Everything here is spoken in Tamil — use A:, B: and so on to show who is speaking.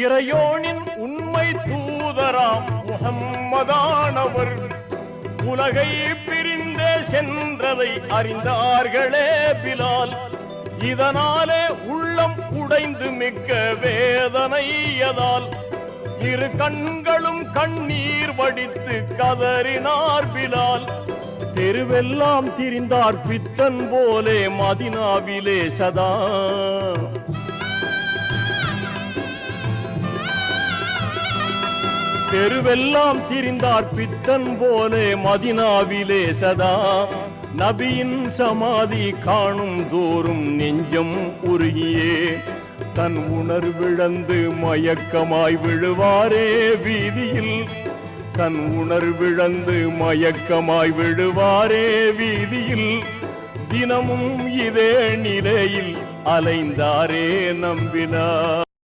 A: இறையோனின் உண்மை தூதராம் முஹம்மதானவர் உலகை பிரிந்தே சென்றதை அறிந்தார்களே பிலால். இதனாலே உள்ளம் உடைந்து மிக்க வேதனையதால் இரு கண்களும் கண்ணீர் வடித்து கதறினார் பிலால். தெருவெல்லாம் திரிந்தார் பித்தன் போலே மதினாவிலே சதா. தெருவெல்லாம் திரிந்தார் பித்தன் போலே மதினாவிலே சதா. நபியின் சமாதி காணும் தோறும் நெஞ்சம் உருகியே தன் உணர்விழந்து மயக்கமாய் விழுவாரே வீதியில். தன் உணர்விழந்து மயக்கமாய் விழுவாரே வீதியில். தினமும் இதே நிலையில் அலைந்தாரே நம்பினார்.